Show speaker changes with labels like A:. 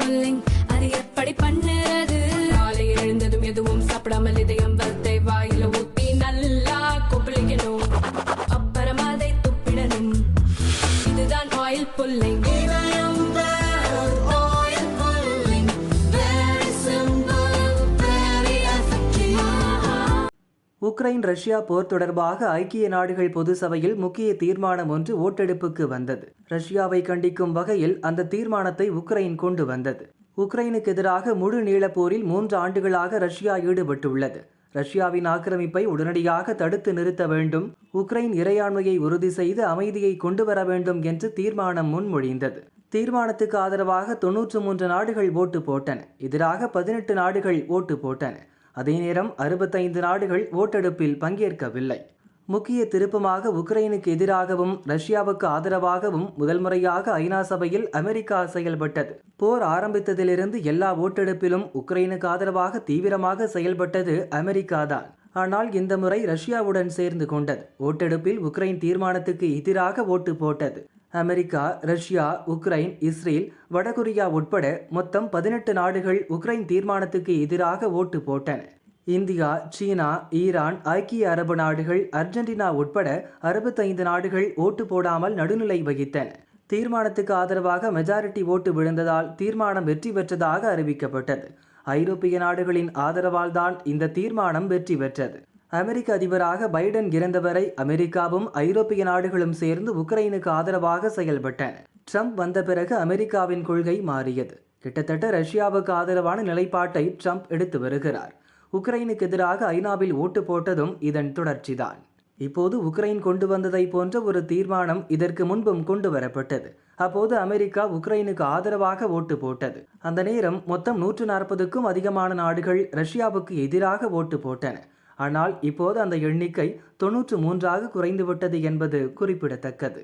A: Pulling அது எப்படி பண்ணுறது? காலை எழுந்ததும் எதுவும் சாப்பிடாமல் இதயம் வளத்தை வாயில ஊத்தி நல்லா கொப்பளிக்கணும். அப்புறம் அதை துப்பிடணும். இதுதான் ஆயில் புல்லிங்.
B: உக்ரைன் ரஷ்யா போர் தொடர்பாக ஐக்கிய நாடுகள் பொது சபையில் முக்கிய தீர்மானம் ஒன்று ஓட்டெடுப்புக்கு வந்தது. ரஷ்யாவை கண்டிக்கும் வகையில் அந்த தீர்மானத்தை உக்ரைன் கொண்டு வந்தது. உக்ரைனுக்கு எதிராக முழு நீள போரில் 3 ஆண்டுகளாக ரஷ்யா ஈடுபட்டுள்ளது. ரஷ்யாவின் ஆக்கிரமிப்பை உடனடியாக தடுத்து நிறுத்த வேண்டும், உக்ரைன் இறையாண்மையை உறுதி செய்து அமைதியை கொண்டு வர வேண்டும் என்று தீர்மானம் முன்மொழிந்தது. தீர்மானத்துக்கு ஆதரவாக 93 நாடுகள் ஓட்டு போட்டன. எதிராக 18 நாடுகள் ஓட்டு போட்டன. அதே நேரம் 65 நாடுகள் ஓட்டெடுப்பில் பங்கேற்கவில்லை. முக்கிய திருப்பமாக உக்ரைனுக்கு எதிராகவும் ரஷ்யாவுக்கு ஆதரவாகவும் முதல் முறையாக ஐநா சபையில் அமெரிக்கா செயல்பட்டது. போர் ஆரம்பித்ததிலிருந்து எல்லா ஓட்டெடுப்பிலும் உக்ரைனுக்கு ஆதரவாக தீவிரமாக செயல்பட்டது அமெரிக்கா தான். ஆனால் இந்த முறை ரஷ்யாவுடன் சேர்ந்து கொண்டது. ஓட்டெடுப்பில் உக்ரைன் தீர்மானத்துக்கு எதிராக ஓட்டு போட்டது. அமெரிக்கா, ரஷ்யா, உக்ரைன், இஸ்ரேல், வடகொரியா உட்பட மொத்தம் 18 நாடுகள் உக்ரைன் தீர்மானத்துக்கு எதிராக ஓட்டு போட்டன. இந்தியா, சீனா, ஈரான், ஐக்கிய அரபு நாடுகள், அர்ஜென்டினா உட்பட 65 நாடுகள் ஓட்டு போடாமல் நடுநிலை வகித்தன. தீர்மானத்துக்கு ஆதரவாக மெஜாரிட்டி ஓட்டு விழுந்ததால் தீர்மானம் வெற்றி பெற்றதாக அறிவிக்கப்பட்டது. ஐரோப்பிய நாடுகளின் ஆதரவால் தான் இந்த தீர்மானம் வெற்றி பெற்றது. அமெரிக்க அதிபராக பைடன் இறந்தவரை அமெரிக்காவும் ஐரோப்பிய நாடுகளும் சேர்ந்து உக்ரைனுக்கு ஆதரவாக செயல்பட்டன. ட்ரம்ப் வந்த பிறகு அமெரிக்காவின் கொள்கை மாறியது. கிட்டத்தட்ட ரஷ்யாவுக்கு ஆதரவான நிலைப்பாட்டை ட்ரம்ப் எடுத்து வருகிறார். உக்ரைனுக்கு எதிராக ஐநாவில் ஓட்டு போட்டதும் இதன் தொடர்ச்சிதான். இப்போது உக்ரைன் கொண்டு வந்ததை போன்ற ஒரு தீர்மானம் இதற்கு முன்பும் கொண்டு வரப்பட்டது. அப்போது அமெரிக்கா உக்ரைனுக்கு ஆதரவாக ஓட்டு போட்டது. அந்த நேரம் மொத்தம் 140க்கும் அதிகமான நாடுகள் ரஷ்யாவுக்கு எதிராக ஓட்டு போட்டன. ஆனால் இப்போது அந்த எண்ணிக்கை 93ஆக குறைந்துவிட்டது என்பது குறிப்பிடத்தக்கது.